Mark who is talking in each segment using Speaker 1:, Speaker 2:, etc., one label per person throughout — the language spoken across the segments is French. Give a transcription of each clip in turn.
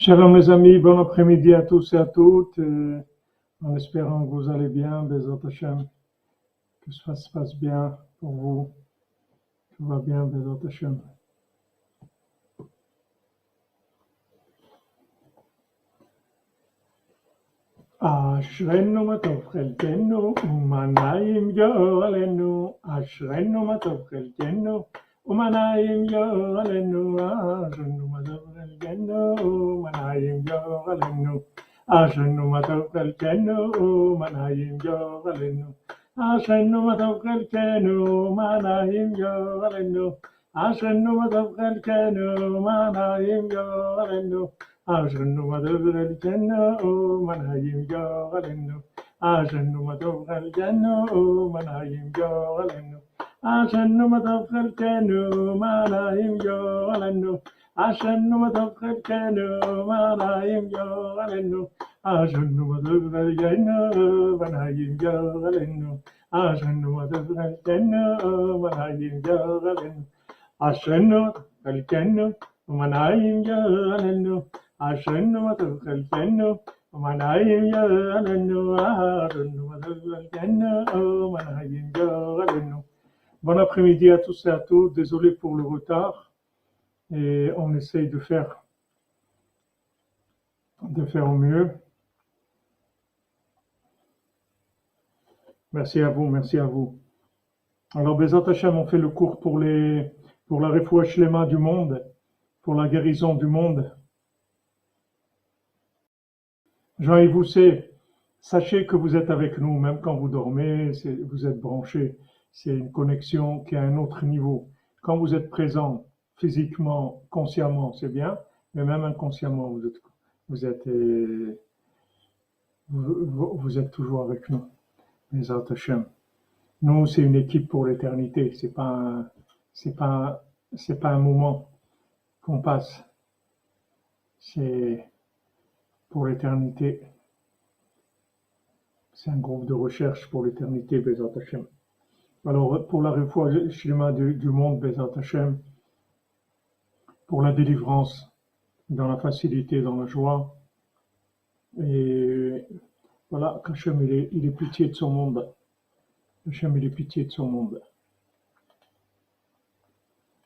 Speaker 1: Shalom les amis, bon après-midi à tous et à toutes, en espérant que vous allez bien, Bezat Hashem, que ça se passe bien pour vous, tout va bien, Bezat Hashem. אשרינו מה טוב חלקנו, ומה נעים גורלנו, אשרינו מה טוב חלקנו, ומה נעים גורלנו, אשרינו מה טוב חלקנו, ומה נעים גורלנו, אשרינו מה טוב חלקנו, ומה נעים גורלנו, אשרינו מה טוב חלקנו, ומה נעים גורלנו, אשרינו מה טוב חלקנו, ומה נעים גורלנו, אשרינו מה טוב חלקנו, מנעים גורלנו, אשרינו מה טוב חלקנו, מנעים גורלנו, אשרינו מה טוב חלקנו, מנעים גורלנו, אשרינו מה טוב חלקנו, מנעים גורלנו, אשרינו מה טוב חלקנו, מנעים גורלנו, אשרינו מה טוב חלקנו, מנעים גורלנו, אשרינו חלקנו, ומנעים גורלנו, אשרינו מה טוב חלקנו, ומנעים גורלנו, אשרינו מה טוב חלקנו, ומנעים גורלנו. Bon après-midi à tous et à toutes, désolé pour le retard, et on essaye de faire au mieux. Merci à vous, merci à vous. Alors Bezat Hashem, on fait le cours pour la refoua shlema du monde, pour la guérison du monde. Jean-Yves Housset, sachez que vous êtes avec nous, même quand vous dormez, vous êtes branchés. C'est une connexion qui est à un autre niveau. Quand vous êtes présent, physiquement, consciemment, c'est bien, mais même inconsciemment, vous êtes toujours avec nous. Bezat Hashem. Nous, c'est une équipe pour l'éternité. C'est pas un moment qu'on passe. C'est pour l'éternité. C'est un groupe de recherche pour l'éternité, Bezat Hashem. Alors, pour la refoua shlema du monde, Bezat Hashem, pour la délivrance, dans la facilité, dans la joie, et voilà, qu'Hachem, il est pitié de son monde. Hachem, il est pitié de son monde.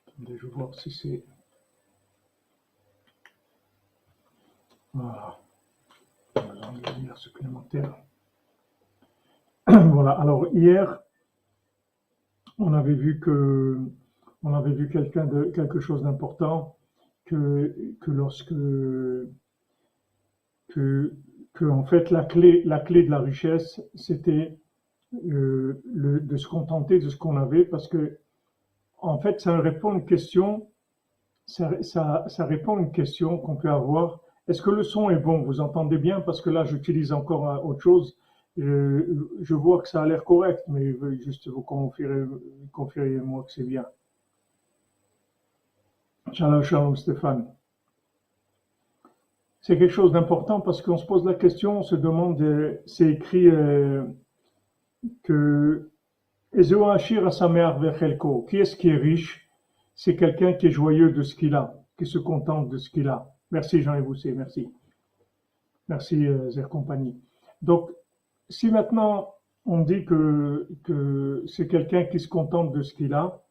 Speaker 1: Attendez, je vais voir si c'est... Voilà. On va une lumière supplémentaire. Voilà, alors hier, on avait vu quelque chose d'important, que en fait la clé de la richesse, c'était de se contenter de ce qu'on avait, parce que en fait ça répond à une question, ça répond à une question qu'on peut avoir. Est-ce que le son est bon? Vous entendez bien? Parce que là j'utilise encore autre chose. Je vois que ça a l'air correct, mais juste vous confirmez-moi que c'est bien. Shalom, shalom Stéphane. C'est quelque chose d'important parce qu'on se pose la question, on se demande, c'est écrit que Ezeu Hachir Asameach Vechelko. Qui est-ce qui est riche? C'est quelqu'un qui est joyeux de ce qu'il a, qui se contente de ce qu'il a. Merci Jean-Yves Housset, merci. Merci Zer Compagnie. Donc, si maintenant on dit que c'est quelqu'un qui se contente de ce qu'il a,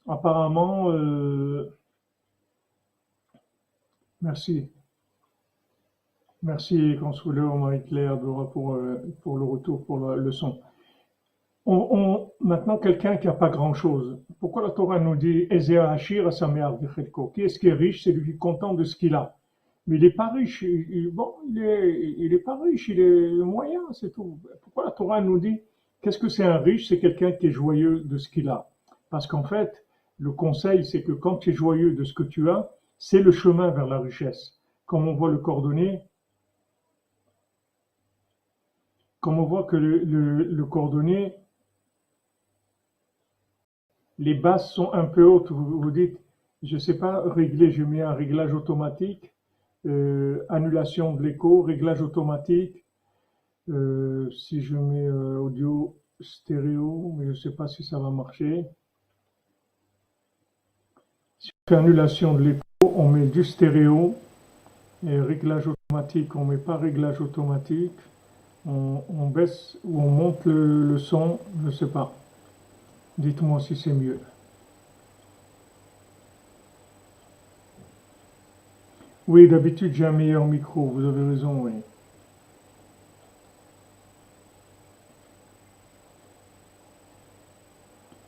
Speaker 1: apparemment, merci. Merci Consouleur Marie-Claire pour le retour, pour le son. Maintenant, quelqu'un qui n'a pas grand-chose. Pourquoi la Torah nous dit Ezeu Hachir Asameach Vechelko? Qui est-ce qui est riche? C'est lui qui est content de ce qu'il a. Mais il n'est pas riche. Il est pas riche. Il est moyen, c'est tout. Pourquoi la Torah nous dit qu'est-ce que c'est un riche? C'est quelqu'un qui est joyeux de ce qu'il a. Parce qu'en fait, le conseil, c'est que quand tu es joyeux de ce que tu as, c'est le chemin vers la richesse. Comme on voit le cordonnier, comme on voit que le cordonnier, les basses sont un peu hautes. Vous dites, je ne sais pas régler, je mets un réglage automatique, annulation de l'écho, réglage automatique. Si je mets audio stéréo, mais je ne sais pas si ça va marcher. Si on fait annulation de l'écho, on met du stéréo. Et réglage automatique, on met pas réglage automatique, on baisse ou on monte le son, je sais pas. Dites-moi si c'est mieux. Oui, d'habitude j'ai un meilleur micro, vous avez raison, oui.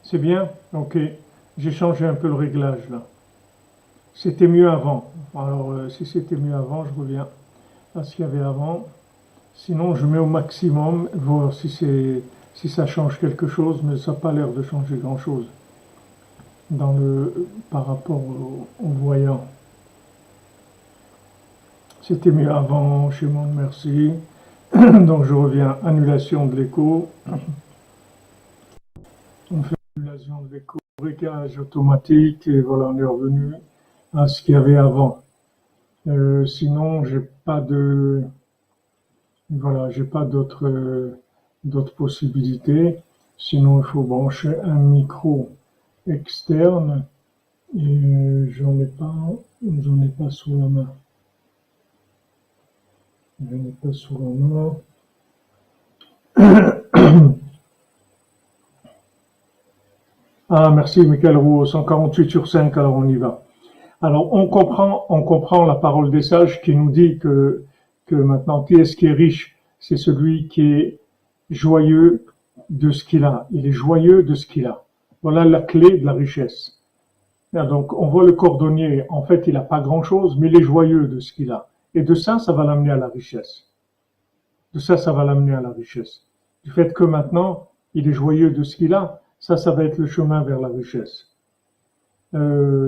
Speaker 1: C'est bien? Ok. J'ai changé un peu le réglage là. C'était mieux avant. Alors, si c'était mieux avant, je reviens à ce qu'il y avait avant. Sinon, je mets au maximum, voir si ça change quelque chose, mais ça n'a pas l'air de changer grand-chose par rapport au voyant. C'était mieux avant, chez mon merci. Donc je reviens, annulation de l'écho. On fait annulation de l'écho, réglage automatique, et voilà, on est revenu à ce qu'il y avait avant. Sinon, j'ai pas d'autres possibilités. Sinon, il faut brancher un micro externe et j'en ai pas sous la main. Je n'ai pas sous la main. Ah, merci Michael Roux, 148/5, alors on y va. Alors on comprend la parole des sages qui nous dit que maintenant, qui est-ce qui est riche? C'est celui qui est joyeux de ce qu'il a. Il est joyeux de ce qu'il a. Voilà la clé de la richesse. Donc on voit le cordonnier, en fait il n'a pas grand-chose, mais il est joyeux de ce qu'il a. Et de ça, ça va l'amener à la richesse. De ça, ça va l'amener à la richesse. Du fait que maintenant, il est joyeux de ce qu'il a, ça va être le chemin vers la richesse.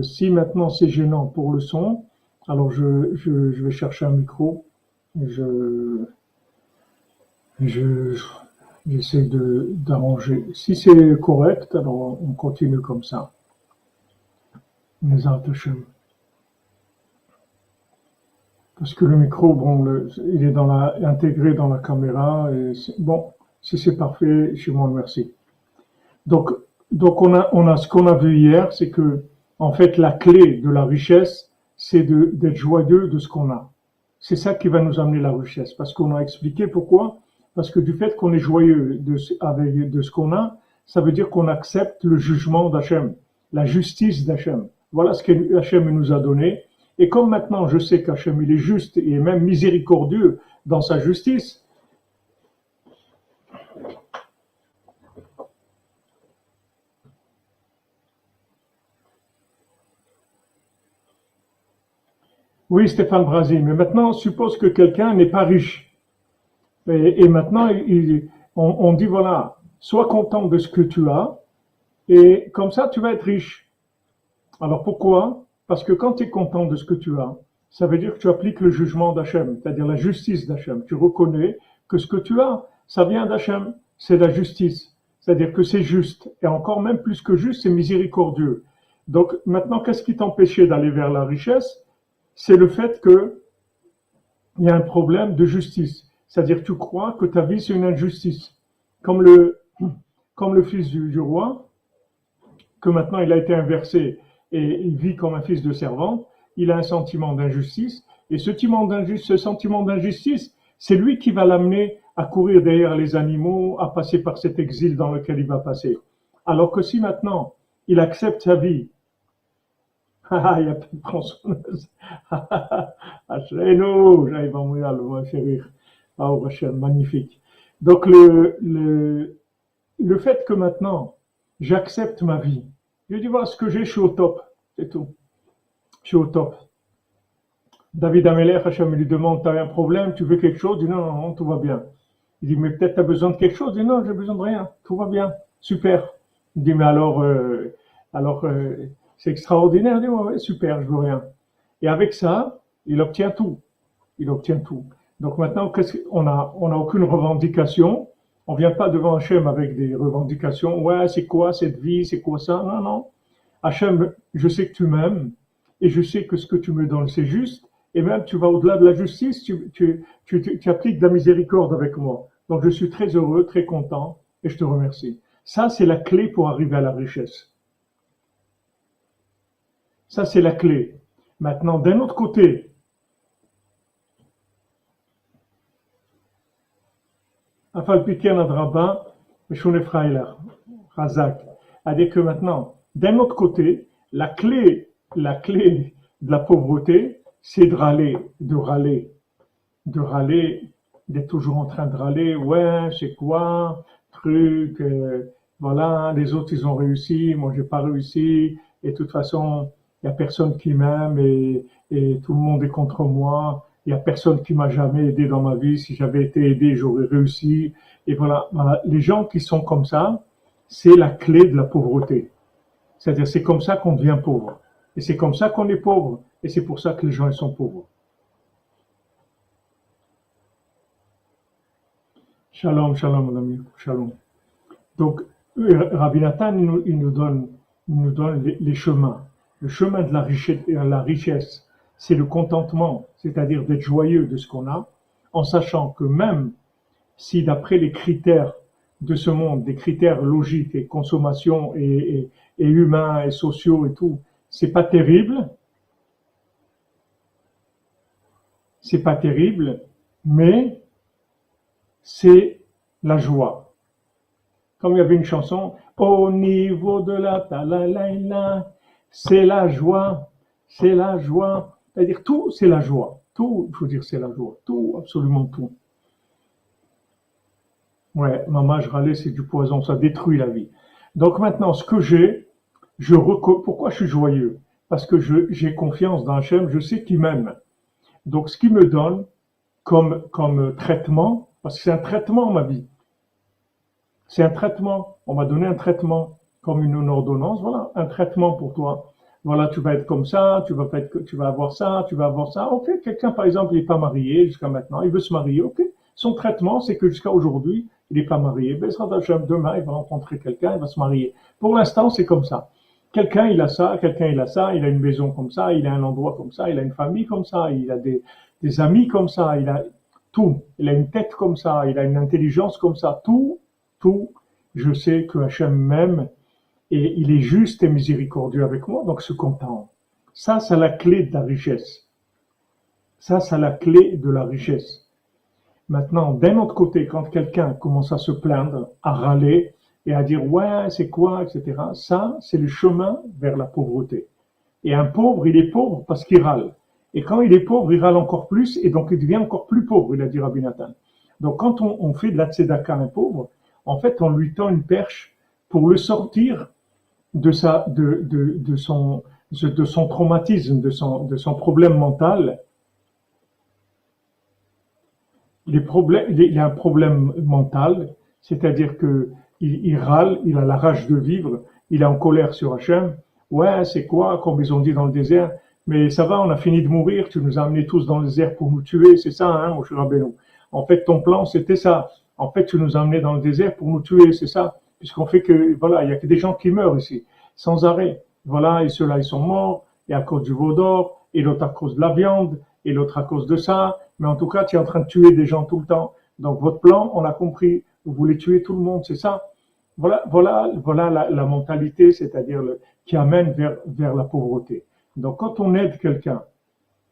Speaker 1: Si maintenant c'est gênant pour le son, alors je vais chercher un micro. Je, je, j'essaie d'arranger. Si c'est correct, alors on continue comme ça. Parce que le micro, bon, il est intégré dans la caméra. Et bon, si c'est parfait, je vous remercie. Donc, donc on a ce qu'on a vu hier, c'est que en fait la clé de la richesse, c'est d'être joyeux de ce qu'on a. C'est ça qui va nous amener la richesse, parce qu'on a expliqué pourquoi. Parce que du fait qu'on est joyeux de ce qu'on a, ça veut dire qu'on accepte le jugement d'Hachem, la justice d'Hachem. Voilà ce que Hachem nous a donné. Et comme maintenant je sais qu'Hachem il est juste et même miséricordieux dans sa justice, oui, Stéphane Brasi, mais maintenant, suppose que quelqu'un n'est pas riche. Et maintenant, on dit, voilà, sois content de ce que tu as, et comme ça, tu vas être riche. Alors pourquoi? Parce que quand tu es content de ce que tu as, ça veut dire que tu appliques le jugement d'Hachem, c'est-à-dire la justice d'Hachem. Tu reconnais que ce que tu as, ça vient d'Hachem, c'est la justice. C'est-à-dire que c'est juste, et encore même plus que juste, c'est miséricordieux. Donc maintenant, qu'est-ce qui t'empêchait d'aller vers la richesse? C'est le fait que il y a un problème de justice. C'est-à-dire que tu crois que ta vie, c'est une injustice. Comme le, comme le fils du roi, que maintenant il a été inversé et il vit comme un fils de servante, il a un sentiment d'injustice. Et ce sentiment d'injustice, c'est lui qui va l'amener à courir derrière les animaux, à passer par cet exil dans lequel il va passer. Alors que si maintenant il accepte sa vie, il n'y a pas de tronçonneuse. Ashrenu, j'arrive à mourir, le fait rire. Ah, Hachem, magnifique. Donc le fait que maintenant j'accepte ma vie, je dis voilà ce que j'ai, je suis au top, c'est tout. Je suis au top. David Ameller, Hachem lui demande, t'as un problème, tu veux quelque chose? Il dit non, non, non, tout va bien. Il dit mais peut-être t'as besoin de quelque chose? Il dit non, j'ai besoin de rien, tout va bien, super. Il dit mais alors c'est extraordinaire. Il dit ouais, ouais, super, je veux rien. Et avec ça, il obtient tout. Il obtient tout. Donc maintenant, on a aucune revendication. On vient pas devant Hachem avec des revendications. Ouais, c'est quoi cette vie? C'est quoi ça? Non, non. Hachem, je sais que tu m'aimes et je sais que ce que tu me donnes, c'est juste. Et même, tu vas au-delà de la justice, tu appliques de la miséricorde avec moi. Donc, je suis très heureux, très content et je te remercie. Ça, c'est la clé pour arriver à la richesse. Ça, c'est la clé. Maintenant, d'un autre côté, אף על פי כן אדרבה, ושונה פראילר, חזק. C'est-à-dire que maintenant, d'un autre côté, la clé de la pauvreté, c'est de râler, de râler, d'être toujours en train de râler, ouais, c'est quoi, truc, voilà, les autres ils ont réussi, moi j'ai pas réussi, et de toute façon, il y a personne qui m'aime et tout le monde est contre moi, il y a personne qui m'a jamais aidé dans ma vie, si j'avais été aidé, j'aurais réussi, et voilà, voilà, les gens qui sont comme ça, c'est la clé de la pauvreté. C'est-à-dire, c'est comme ça qu'on devient pauvre. Et c'est comme ça qu'on est pauvre. Et c'est pour ça que les gens ils sont pauvres. Shalom, shalom, mon ami, shalom. Donc, Rabbi Nathan, il nous donne les chemins. Le chemin de la richesse, c'est le contentement, c'est-à-dire d'être joyeux de ce qu'on a, en sachant que même si d'après les critères de ce monde, des critères logiques et consommation et humains et sociaux et tout, c'est pas terrible, c'est pas terrible, mais c'est la joie. Comme il y avait une chanson, au niveau de la talalaïla, c'est la joie, c'est la joie. C'est-à-dire tout, c'est la joie. Tout, il faut dire c'est la joie. Tout, absolument tout. Ouais, maman, je râlais, c'est du poison, ça détruit la vie. Donc maintenant, ce que j'ai, pourquoi je suis joyeux? Parce que j'ai confiance dans Hachem, je sais qu'il m'aime. Donc ce qu'il me donne comme traitement, parce que c'est un traitement ma vie, c'est un traitement, on m'a donné un traitement comme une ordonnance, voilà, un traitement pour toi. Voilà, tu vas être comme ça, tu vas avoir ça, tu vas avoir ça. Ok, quelqu'un par exemple, il n'est pas marié jusqu'à maintenant, il veut se marier, ok. Son traitement, c'est que jusqu'à aujourd'hui, il n'est pas marié. Bezrat Hashem, demain, il va rencontrer quelqu'un, il va se marier. Pour l'instant, c'est comme ça. Quelqu'un, il a ça, quelqu'un, il a ça, il a une maison comme ça, il a un endroit comme ça, il a une famille comme ça, il a des amis comme ça, il a tout. Il a une tête comme ça, il a une intelligence comme ça, tout. Je sais que Hachem m'aime et il est juste et miséricordieux avec moi, donc je suis content. Ça, c'est la clé de la richesse. Ça, c'est la clé de la richesse. Maintenant, d'un autre côté, quand quelqu'un commence à se plaindre, à râler et à dire ouais, c'est quoi, etc., ça, c'est le chemin vers la pauvreté. Et un pauvre, il est pauvre parce qu'il râle. Et quand il est pauvre, il râle encore plus et donc il devient encore plus pauvre, il a dit Rabbi Nathan. Donc quand on fait de la tzedaka à un pauvre, en fait, on lui tend une perche pour le sortir de son traumatisme, de son problème mental. Il a un problème mental, c'est-à-dire que il râle, il a la rage de vivre, il est en colère sur Hachem. Ouais, c'est quoi, comme ils ont dit dans le désert, mais ça va, on a fini de mourir, tu nous as amenés tous dans le désert pour nous tuer, c'est ça, hein, Moshe Rabbeinu. En fait, ton plan, c'était ça. En fait, tu nous as amenés dans le désert pour nous tuer, c'est ça. Puisqu'on fait que, voilà, il y a que des gens qui meurent ici, sans arrêt. Voilà, et ceux-là, ils sont morts, et à cause du veau d'or, et l'autre à cause de la viande, et l'autre à cause de ça. Mais en tout cas, tu es en train de tuer des gens tout le temps. Donc, votre plan, on l'a compris. Vous voulez tuer tout le monde, c'est ça. Voilà la mentalité, c'est-à-dire qui amène vers la pauvreté. Donc, quand on aide quelqu'un,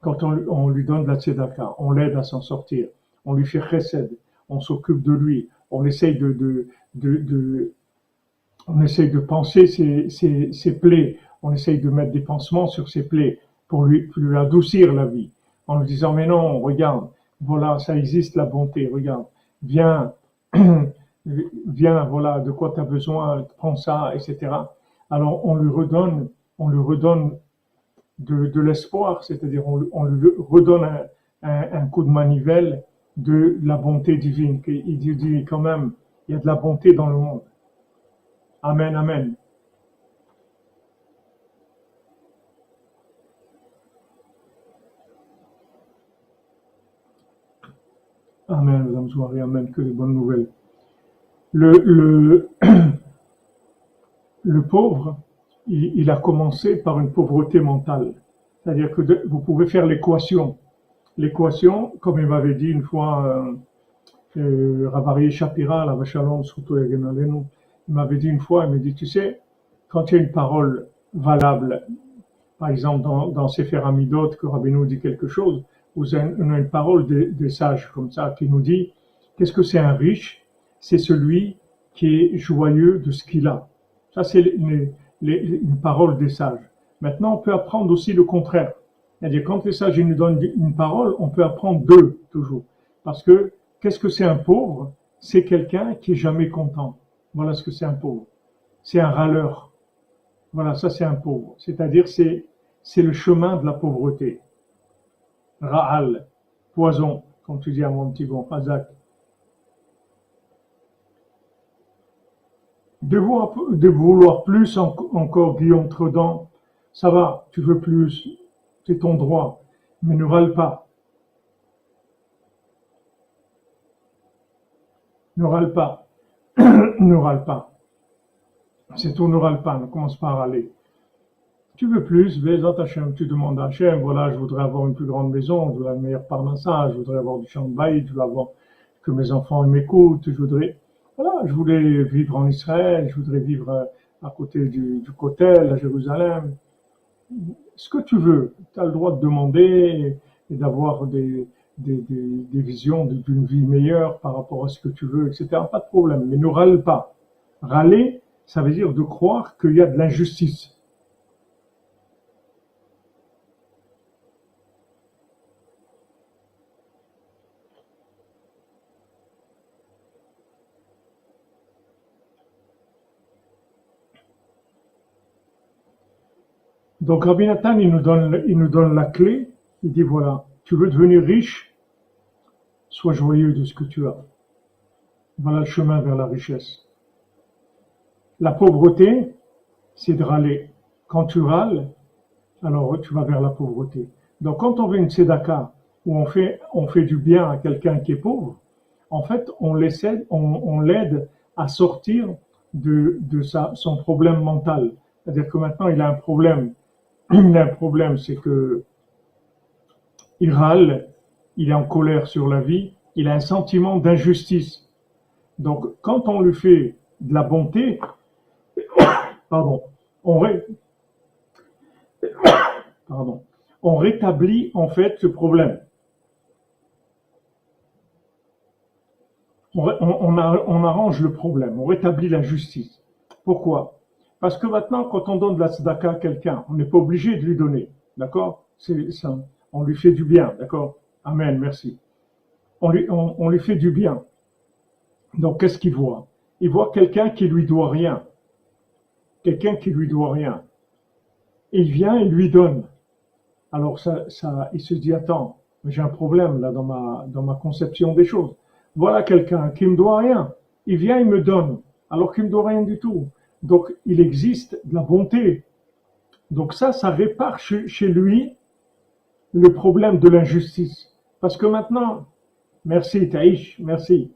Speaker 1: quand on lui donne de la tzedaka, on l'aide à s'en sortir, on lui fait chesed, on s'occupe de lui, on essaye on essaye de panser ses plaies, on essaye de mettre des pansements sur ses plaies pour lui adoucir la vie, en lui disant mais non, regarde, voilà, ça existe la bonté, regarde, viens, viens, voilà, de quoi tu as besoin, prends ça, etc. Alors on lui redonne de l'espoir, c'est-à-dire on lui redonne un coup de manivelle de la bonté divine. Il dit quand même, il y a de la bonté dans le monde. Amen, amen. Amen, Madame Zouari, amen, que des bonnes nouvelles. Le, le pauvre, il a commencé par une pauvreté mentale. C'est-à-dire que vous pouvez faire l'équation. L'équation, comme il m'avait dit une fois Rav Aryeh Shapira, la Vachalom, surtout il m'avait dit une fois, il me dit, tu sais, quand il y a une parole valable, par exemple dans Sefer Hamidot, que Rabbeinu dit quelque chose, ou on a une parole des sages comme ça qui nous dit, qu'est-ce que c'est un riche? c'est celui qui est joyeux de ce qu'il a. Ça, c'est une parole des sages. Maintenant, on peut apprendre aussi le contraire. C'est-à-dire, quand les sages nous donnent une parole, on peut apprendre deux, toujours. Parce que, qu'est-ce que c'est un pauvre? C'est quelqu'un qui est jamais content. Voilà ce que c'est un pauvre. C'est un râleur. Voilà, ça c'est un pauvre. C'est-à-dire, c'est le chemin de la pauvreté. Ra'al, poison, comme tu dis à mon petit bon, Hazak. De vouloir plus encore, Guillaume Tredan, ça va, tu veux plus, c'est ton droit, mais ne râle pas. Ne râle pas. Ne râle pas. C'est tout, ne râle pas, ne commence pas à râler. Tu veux plus, Bezat Hachem, tu demandes à Hachem, voilà, je voudrais avoir une plus grande maison, je voudrais un meilleur parnassa, je voudrais avoir du champ de bail, je voudrais avoir que mes enfants m'écoutent, je voulais vivre en Israël, je voudrais vivre à côté du Kotel, à Jérusalem. Ce que tu veux, tu as le droit de demander et d'avoir des visions d'une vie meilleure par rapport à ce que tu veux, etc. Pas de problème, mais ne râle pas. Râler, ça veut dire de croire qu'il y a de l'injustice. Donc Rabbi Nathan, il nous donne la clé, il dit voilà, tu veux devenir riche, sois joyeux de ce que tu as. Voilà le chemin vers la richesse. La pauvreté, c'est de râler. Quand tu râles, alors tu vas vers la pauvreté. Donc quand on fait une tzedaka, où on fait du bien à quelqu'un qui est pauvre, en fait, on l'aide à sortir son problème mental. C'est-à-dire que maintenant, il a un problème. Il a un problème, c'est que il râle, il est en colère sur la vie, il a un sentiment d'injustice. Donc, quand on lui fait de la bonté, pardon, on, ré, pardon, on rétablit en fait ce problème. On arrange le problème, on rétablit la justice. Pourquoi? Parce que maintenant, quand on donne de la tzedaka à quelqu'un, on n'est pas obligé de lui donner, d'accord? On lui fait du bien, d'accord? Amen, merci. On lui fait du bien. Donc, qu'est-ce qu'il voit? Il voit quelqu'un qui lui doit rien. Quelqu'un qui lui doit rien. Et il vient et lui donne. Alors, il se dit, attends, j'ai un problème là dans ma conception des choses. Voilà quelqu'un qui me doit rien. Il vient, il me donne, alors qu'il me doit rien du tout. Donc, il existe de la bonté. Donc ça répare chez lui le problème de l'injustice. Parce que maintenant, merci Taïch, merci.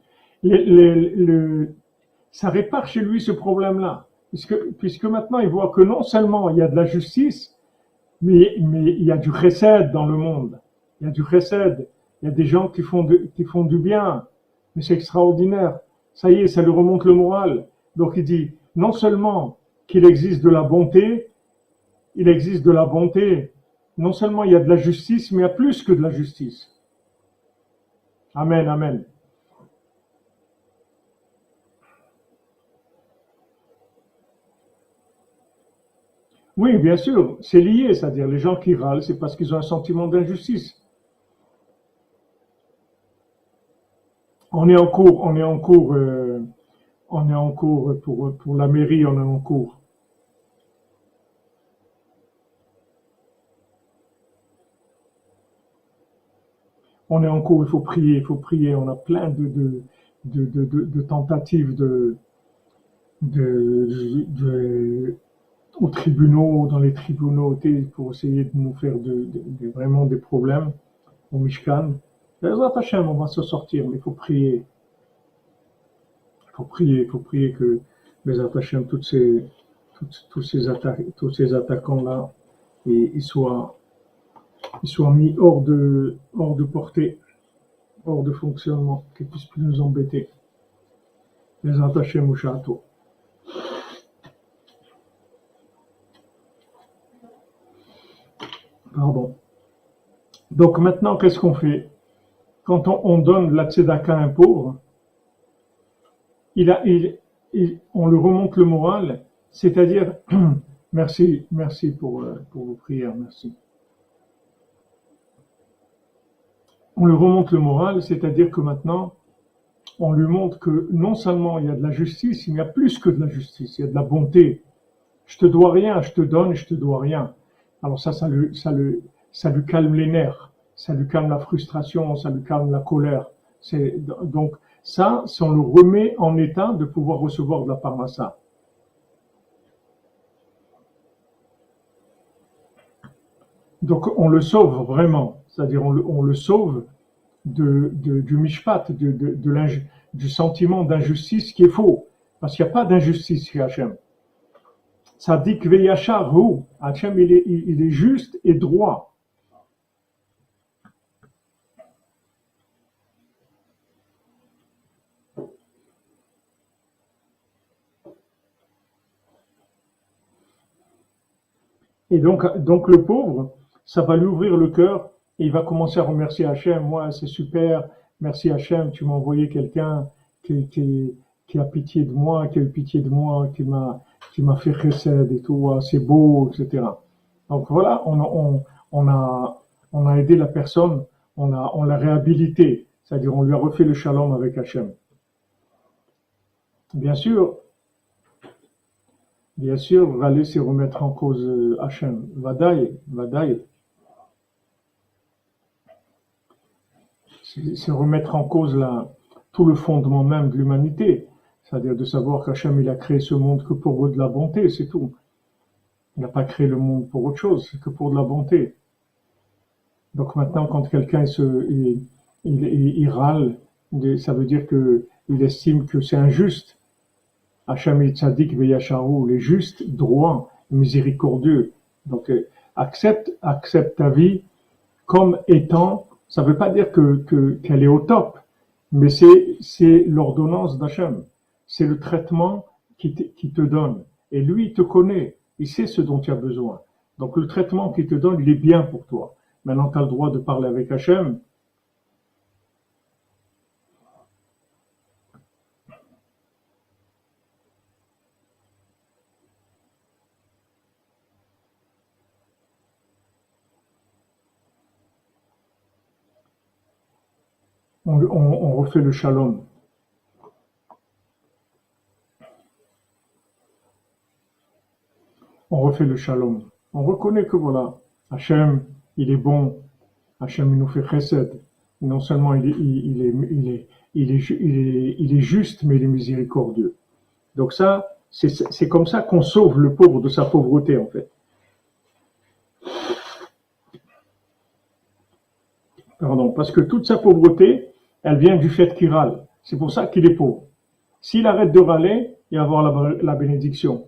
Speaker 1: Ça répare chez lui ce problème-là. Puisque maintenant, il voit que non seulement il y a de la justice, mais il y a du chesed dans le monde. Il y a du chesed. Il y a des gens qui font du bien. Mais c'est extraordinaire. Ça y est, ça lui remonte le moral. Donc il dit, non seulement qu'il existe de la bonté, il existe de la bonté. Non seulement il y a de la justice, mais il y a plus que de la justice. Amen, amen. Oui, bien sûr, c'est lié, c'est-à-dire les gens qui râlent, c'est parce qu'ils ont un sentiment d'injustice. On est en cours, pour la mairie, on est en cours. On est en cours, il faut prier. On a plein de tentatives aux tribunaux, dans les tribunaux, pour essayer de nous faire vraiment des problèmes au Mishkan. On va se sortir, mais il faut prier. Il faut prier que les attachés, tous ces attaquants-là, ils soient mis hors de portée, hors de fonctionnement, qu'ils puissent plus nous embêter. Les attachés Mouchato. Pardon. Donc maintenant, qu'est-ce qu'on fait? Quand on donne la tzedaka à un pauvre, on lui remonte le moral, c'est-à-dire, merci pour vos prières, merci. On lui remonte le moral, c'est-à-dire que maintenant, on lui montre que non seulement il y a de la justice, il y a plus que de la justice, il y a de la bonté. Je te dois rien, je te donne et je te dois rien. Alors ça lui calme les nerfs, ça lui calme la frustration, ça lui calme la colère. Donc ça, si on le remet en état de pouvoir recevoir de la parnassa. Donc on le sauve vraiment, c'est-à-dire on le sauve du mishpat, du sentiment d'injustice qui est faux. Parce qu'il n'y a pas d'injustice chez Hachem. Tzadik veyachar hu. Hachem, il est juste et droit. Et donc le pauvre, ça va lui ouvrir le cœur et il va commencer à remercier Hachem. Moi, c'est super. Merci Hachem, tu m'as envoyé quelqu'un qui a pitié de moi, qui a eu pitié de moi, qui m'a fait chesed et tout. Ah, c'est beau, etc. Donc voilà, on a aidé la personne, on l'a réhabilité. C'est-à-dire, on lui a refait le shalom avec Hachem. Bien sûr, Râler, c'est remettre en cause Hachem. Vadaï, c'est remettre en cause tout le fondement même de l'humanité. C'est-à-dire de savoir qu'Hachem, il a créé ce monde que pour de la bonté, c'est tout. Il n'a pas créé le monde pour autre chose, c'est que pour de la bonté. Donc maintenant, quand quelqu'un il râle, ça veut dire qu'il estime que c'est injuste. Hachem et Tzadik Veyasharu, les justes, droits, miséricordieux. Donc accepte ta vie comme étant, ça ne veut pas dire qu'elle est au top, mais c'est l'ordonnance d'Hachem. C'est le traitement qui te donne. Et lui, il te connaît, il sait ce dont tu as besoin. Donc le traitement qu'il te donne, il est bien pour toi. Maintenant, tu as le droit de parler avec Hachem. On refait le shalom. On refait le shalom. On reconnaît que voilà, Hachem, il est bon. Hachem, il nous fait chesed. Non seulement il est juste, mais il est miséricordieux. Donc ça, c'est comme ça qu'on sauve le pauvre de sa pauvreté, en fait. Pardon, parce que toute sa pauvreté, elle vient du fait qu'il râle. C'est pour ça qu'il est pauvre. S'il arrête de râler, il va avoir la bénédiction.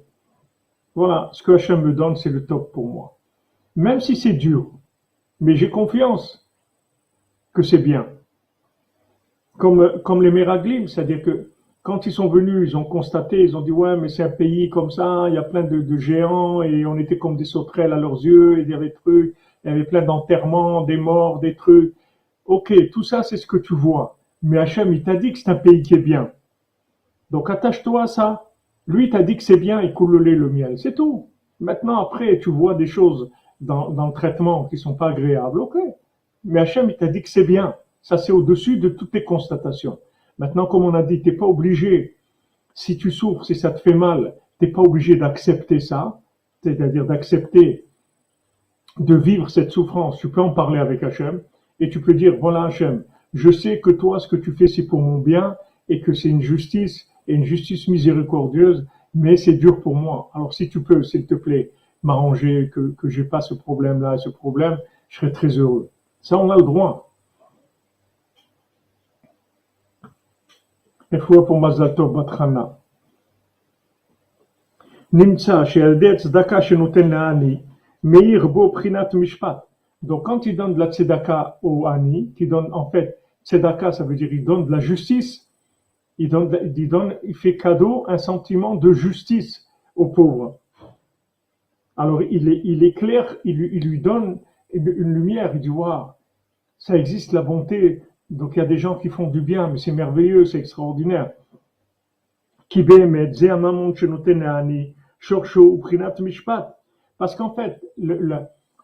Speaker 1: Voilà, ce que Hachem me donne, c'est le top pour moi. Même si c'est dur, mais j'ai confiance que c'est bien. Comme les Meraglim, c'est-à-dire que quand ils sont venus, ils ont constaté, ils ont dit ouais, mais c'est un pays comme ça, il y a plein de géants et on était comme des sauterelles à leurs yeux, et il y avait plein d'enterrements, des morts, des trucs. Ok, tout ça c'est ce que tu vois, mais Hachem il t'a dit que c'est un pays qui est bien. Donc attache-toi à ça. Lui il t'a dit que c'est bien, il coule le lait, le miel, c'est tout. Maintenant après tu vois des choses dans le traitement qui sont pas agréables, ok. Mais Hachem il t'a dit que c'est bien. Ça, c'est au-dessus de toutes tes constatations. Maintenant, comme on a dit, t'es pas obligé, si tu souffres, si ça te fait mal, t'es pas obligé d'accepter ça, c'est-à-dire d'accepter de vivre cette souffrance. Tu peux en parler avec Hachem et tu peux dire, voilà Hachem, je sais que toi, ce que tu fais, c'est pour mon bien et que c'est une justice et une justice miséricordieuse, mais c'est dur pour moi. Alors, si tu peux, s'il te plaît, m'arranger que j'ai pas ce problème-là et ce problème, je serais très heureux. Ça, on a le droit. רפואה פה מזל טוב בת חנה. נמצא שעל ידי הצדקה שנותן לעני, מאיר בו בחינת משפט. Donc quand il donne de la tzedaka au ani, qui donne en fait, tzedaka ça veut dire il donne de la justice, il fait cadeau un sentiment de justice aux pauvres. Alors il éclaire, il lui donne une lumière, il dit waouh, ça existe la bonté. Donc il y a des gens qui font du bien, mais c'est merveilleux, c'est extraordinaire. Ki be'emet, ze hamamon shenoten le'ani, shorsho uprinat mishpat. Parce qu'en fait,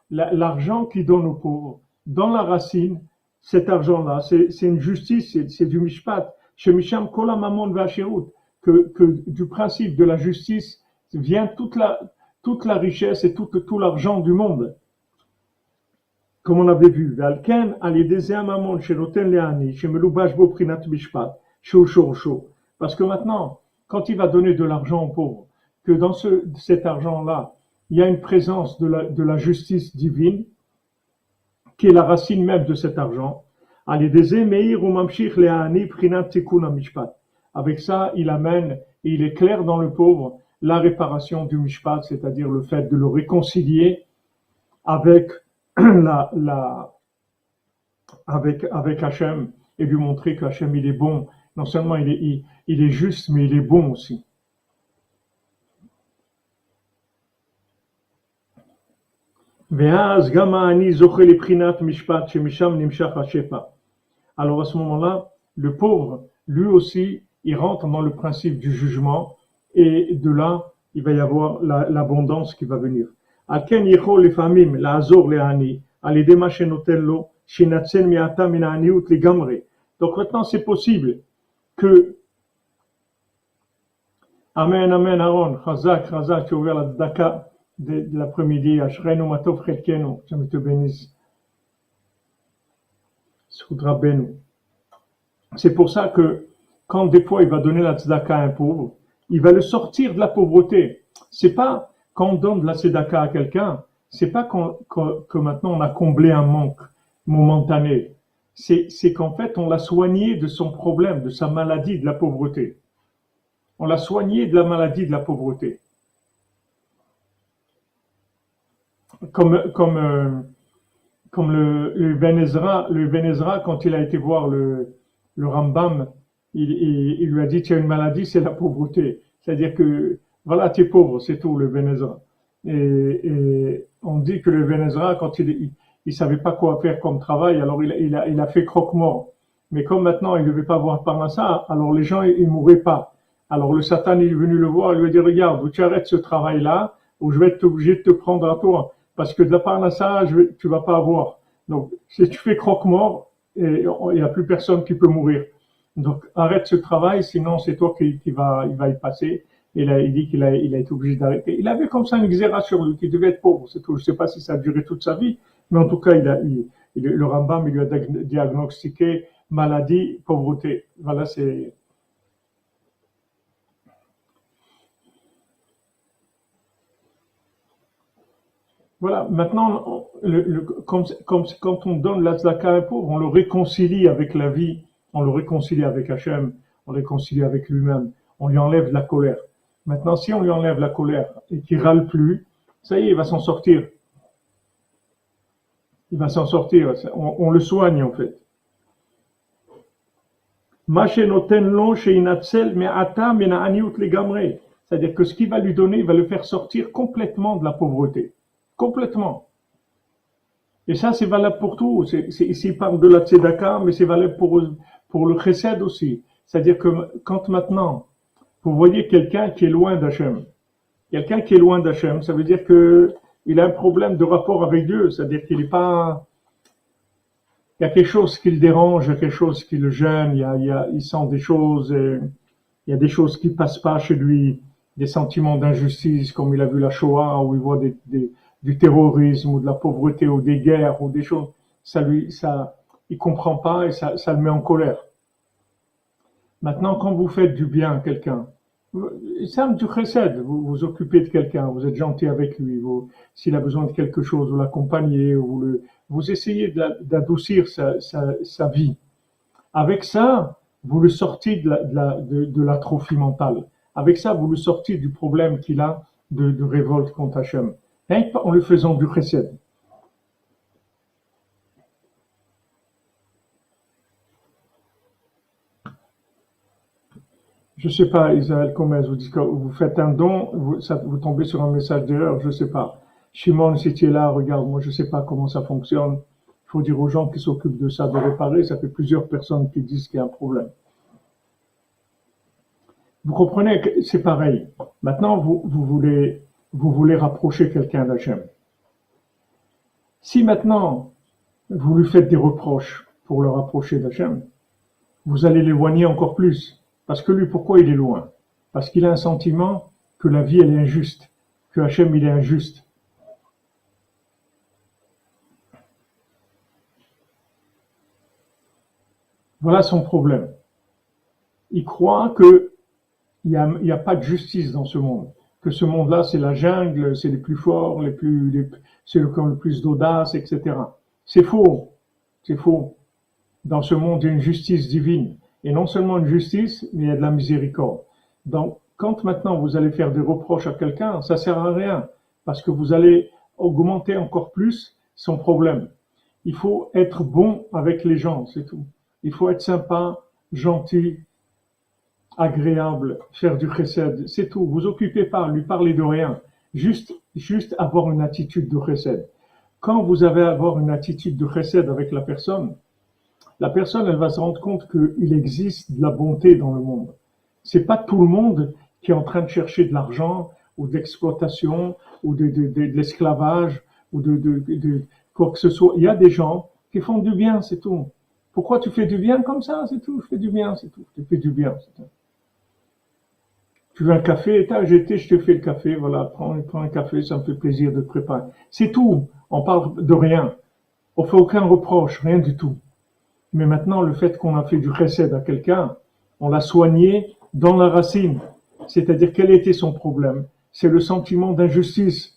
Speaker 1: l'argent qui donne aux pauvres, dans la racine, cet argent-là, c'est une justice, c'est du mishpat. Chez Misham kola mamon va'ashirut, que du principe de la justice vient toute la richesse et tout l'argent du monde. Comme on avait vu, Valken al-yedezeh mamon shenoten le'ani, shemelubash bo prinat mishpat, shorsho. Parce que maintenant, quand il va donner de l'argent aux pauvres, que dans cet argent-là, il y a une présence de la justice divine, qui est la racine même de cet argent. Avec ça, il amène, et il éclaire dans le pauvre la réparation du mishpat, c'est-à-dire le fait de le réconcilier avec avec Hachem, et lui montrer que Hachem, il est bon. Non seulement il est juste, mais il est bon aussi. Alors à ce moment-là, le pauvre, lui aussi, il rentre dans le principe du jugement, et de là, il va y avoir l'abondance qui va venir. Donc maintenant, c'est possible que Amen, Amen, Aaron, Chazak, tu as ouvert la tzedaka de l'après-midi, Ashreinu Matov Chelkenu, que je te bénisse. C'est pour ça que quand des fois il va donner la tzedaka à un pauvre, il va le sortir de la pauvreté. C'est pas quand on donne de la tzedaka à quelqu'un, c'est pas que maintenant on a comblé un manque momentané. C'est qu'en fait on l'a soigné de son problème, de sa maladie, de la pauvreté. On l'a soigné de la maladie de la pauvreté. Comme le Ben Ezra, quand il a été voir le Rambam, il lui a dit, tu as une maladie, c'est la pauvreté. C'est-à-dire que, voilà, tu es pauvre, c'est tout, le Ben Ezra. Et on dit que le Ben Ezra, quand il savait pas quoi faire comme travail, alors il a fait croque-mort. Mais comme maintenant, il ne devait pas voir par ça, alors les gens, ils mouraient pas. Alors le Satan est venu le voir et lui a dit, regarde, ou tu arrêtes ce travail-là, ou je vais être obligé de te prendre à toi. Parce que de la parnassa, tu vas pas avoir. Donc, si tu fais croque-mort, il n'y a plus personne qui peut mourir. Donc, arrête ce travail, sinon c'est toi qui va y passer. Et là, il dit qu'il a été obligé d'arrêter. Il avait comme ça une xéra sur lui, qui devait être pauvre. C'est tout. Je sais pas si ça a duré toute sa vie, mais en tout cas, le Rambam, il lui a diagnostiqué maladie, pauvreté. Voilà, c'est... Voilà, maintenant, quand on donne la tzedaka à un pauvre, on le réconcilie avec la vie, on le réconcilie avec Hachem, on le réconcilie avec lui-même, on lui enlève la colère. Maintenant, si on lui enlève la colère et qu'il râle plus, ça y est, il va s'en sortir. Il va s'en sortir, on le soigne en fait. C'est-à-dire que ce qu'il va lui donner, il va le faire sortir complètement de la pauvreté. Complètement. Et ça, c'est valable pour tout. Ici, il parle de la tzedaka, mais c'est valable pour le chesed aussi. C'est-à-dire que quand maintenant, vous voyez quelqu'un qui est loin d'Hachem, ça veut dire qu'il a un problème de rapport avec Dieu. C'est-à-dire qu'il n'est pas... Il y a quelque chose qui le dérange, il y a quelque chose qui le gêne, il sent des choses, il y a des choses qui passent pas chez lui, des sentiments d'injustice, comme il a vu la Shoah, où il voit du terrorisme ou de la pauvreté ou des guerres ou des choses, il comprend pas et ça le met en colère. Maintenant, quand vous faites du bien à quelqu'un, c'est du chesed, vous vous occupez de quelqu'un, vous êtes gentil avec lui, s'il a besoin de quelque chose, vous l'accompagnez, vous essayez d'adoucir sa vie. Avec ça, vous le sortez de l'atrophie mentale. Avec ça, vous le sortez du problème qu'il a de révolte contre Hachem. En le faisant du chesed. Je sais pas, Israël Gomez, vous dites que vous faites un don, vous tombez sur un message d'erreur, je sais pas. Shimon, si tu es là, regarde, moi je sais pas comment ça fonctionne. Il faut dire aux gens qui s'occupent de ça, de réparer. Ça fait plusieurs personnes qui disent qu'il y a un problème. Vous comprenez que c'est pareil. Maintenant, vous voulez rapprocher quelqu'un d'Hachem. Si maintenant, vous lui faites des reproches pour le rapprocher d'Hachem, vous allez l'éloigner encore plus. Parce que lui, pourquoi il est loin? Parce qu'il a un sentiment que la vie, elle est injuste, que Hachem, il est injuste. Voilà son problème. Il croit que il y a pas de justice dans ce monde. Que ce monde-là, c'est la jungle, c'est les plus forts, c'est le qui ont le plus d'audace, etc. C'est faux. C'est faux. Dans ce monde, il y a une justice divine. Et non seulement une justice, mais il y a de la miséricorde. Donc, quand maintenant vous allez faire des reproches à quelqu'un, ça sert à rien. Parce que vous allez augmenter encore plus son problème. Il faut être bon avec les gens, c'est tout. Il faut être sympa, gentil, agréable, faire du chesed, c'est tout. Vous occupez pas, lui parlez de rien. Juste avoir une attitude de chesed. Quand vous avez à avoir une attitude de chesed avec la personne, elle va se rendre compte qu'il existe de la bonté dans le monde. C'est pas tout le monde qui est en train de chercher de l'argent ou d'exploitation ou de l'esclavage ou de quoi que ce soit. Il y a des gens qui font du bien, c'est tout. Pourquoi tu fais du bien comme ça? C'est tout. Je fais du bien, c'est tout. Je fais du bien, c'est tout. Tu veux un café? Je te fais le café. Voilà, prends un café, ça me fait plaisir de te préparer. C'est tout. On parle de rien. On fait aucun reproche, rien du tout. Mais maintenant, le fait qu'on a fait du chesed à quelqu'un, on l'a soigné dans la racine. C'est-à-dire, quel était son problème? C'est le sentiment d'injustice.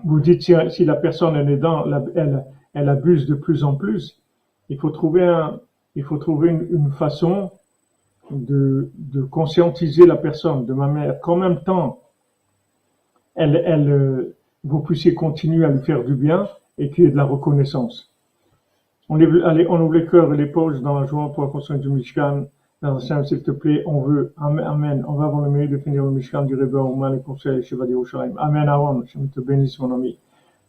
Speaker 1: Vous dites, si la personne elle est elle abuse de plus en plus, il faut trouver une façon de conscientiser la personne de manière qu'en même temps, vous puissiez continuer à lui faire du bien et qu'il y ait de la reconnaissance. On ouvre les cœurs et les poches dans la joie pour la construction du Mishkan. Dans le s'il te plaît, on veut, Amen. On va avoir le mérite de finir le Mishkan du Rebbe Ouman, le conseil Shiva d'Yerushalayim. Amen, Aaron. Je te bénisse, mon ami.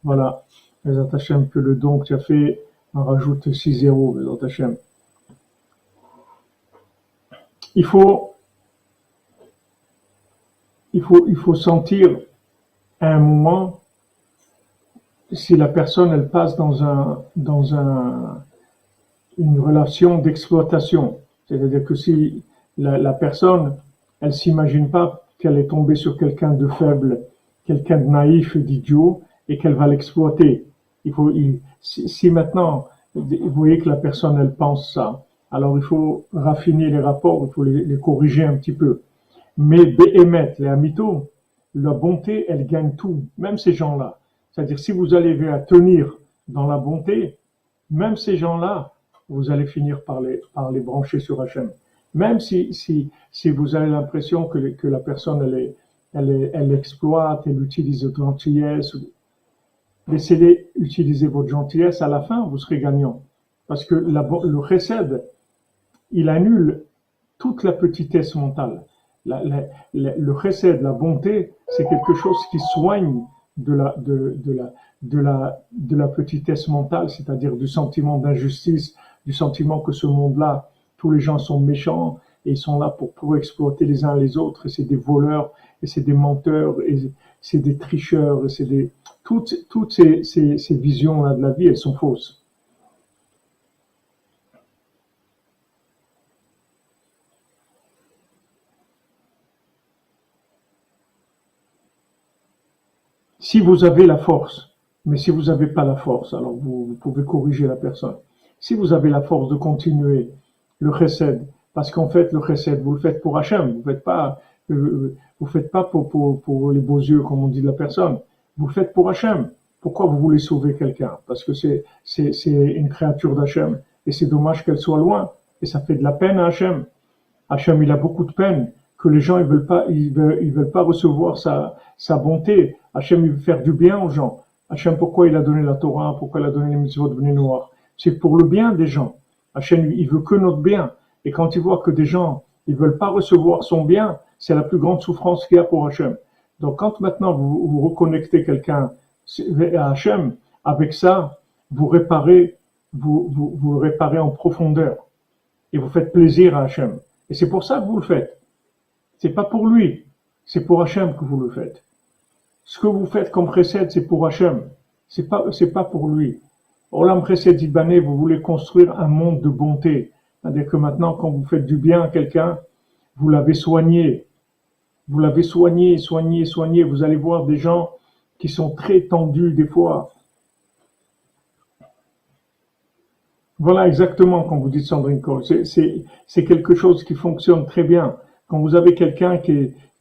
Speaker 1: Voilà. Bezat Hashem, que le don que tu as fait en rajoute 6-0, Bezat Hashem. Il faut sentir à un moment si la personne elle passe une relation d'exploitation. C'est-à-dire que si la personne elle s'imagine pas qu'elle est tombée sur quelqu'un de faible, quelqu'un de naïf et d'idiot et qu'elle va l'exploiter. Si maintenant vous voyez que la personne elle pense ça, alors il faut raffiner les rapports, il faut les corriger un petit peu. Mais Béhémet, les Amito, la bonté, elle gagne tout, même ces gens-là. C'est-à-dire, si vous allez à tenir dans la bonté, même ces gens-là, vous allez finir par les brancher sur Hachem. Même si vous avez l'impression que la personne, elle exploite, elle utilise votre gentillesse, laissez-les utiliser votre gentillesse, à la fin, vous serez gagnant. Parce que le chesed, il annule toute la petitesse mentale. Le chesed, la bonté, c'est quelque chose qui soigne de la petitesse mentale, c'est-à-dire du sentiment d'injustice, du sentiment que ce monde-là, tous les gens sont méchants et ils sont là pour exploiter les uns les autres, et c'est des voleurs, et c'est des menteurs, et c'est des tricheurs, et toutes ces visions-là de la vie, elles sont fausses. Si vous avez la force, mais si vous n'avez pas la force, alors vous pouvez corriger la personne. Si vous avez la force de continuer le chesed, parce qu'en fait le chesed, vous le faites pour Hachem, vous faites pas pour les beaux yeux, comme on dit de la personne. Vous le faites pour Hachem. Pourquoi vous voulez sauver quelqu'un? Parce que c'est une créature d'Hachem, et c'est dommage qu'elle soit loin, et ça fait de la peine à Hachem. Hachem, il a beaucoup de peine que les gens ils veulent pas recevoir sa bonté. Hachem, il veut faire du bien aux gens. Hachem, pourquoi il a donné la Torah, pourquoi il a donné les mitzvot de Bnei Noach? C'est pour le bien des gens. Hachem, il veut que notre bien. Et quand il voit que des gens, ils veulent pas recevoir son bien, c'est la plus grande souffrance qu'il y a pour Hachem. Donc quand maintenant vous reconnectez quelqu'un à Hachem, avec ça, vous réparez, vous le réparez en profondeur et vous faites plaisir à Hachem. Et c'est pour ça que vous le faites. C'est pas pour lui, c'est pour Hachem que vous le faites. Ce que vous faites comme précède, c'est pour Hachem. C'est pas pour lui. Olam Chesed Ibané, vous voulez construire un monde de bonté. C'est-à-dire que maintenant, quand vous faites du bien à quelqu'un, vous l'avez soigné. Vous l'avez soigné. Vous allez voir des gens qui sont très tendus des fois. Voilà exactement comme vous dites Sandrine Cole. C'est quelque chose qui fonctionne très bien. Quand vous avez quelqu'un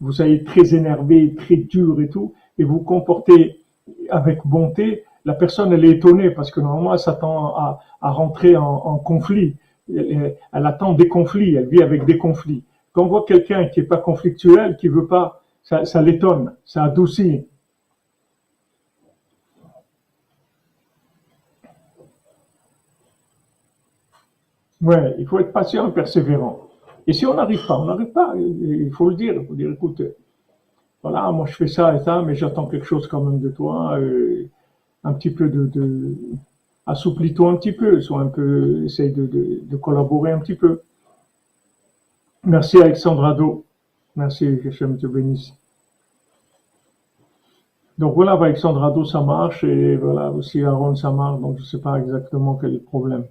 Speaker 1: vous savez, très énervé, très dur et tout, et vous comportez avec bonté, la personne elle est étonnée parce que normalement elle s'attend à rentrer en conflit. Elle attend des conflits, elle vit avec des conflits. Quand on voit quelqu'un qui est pas conflictuel, qui veut pas, ça l'étonne, ça adoucit. Ouais, il faut être patient et persévérant. Et si on n'arrive pas, il faut le dire, il faut dire, écoute, voilà, moi je fais ça et ça, mais j'attends quelque chose quand même de toi, un petit peu assouplis-toi un petit peu, sois un peu, essaye de collaborer un petit peu. Merci Alexandre Ado, merci, que Hachem te bénisse. Donc voilà, avec Alexandre Ado ça marche, et voilà, aussi Aaron ça marche, donc je sais pas exactement quel est le problème.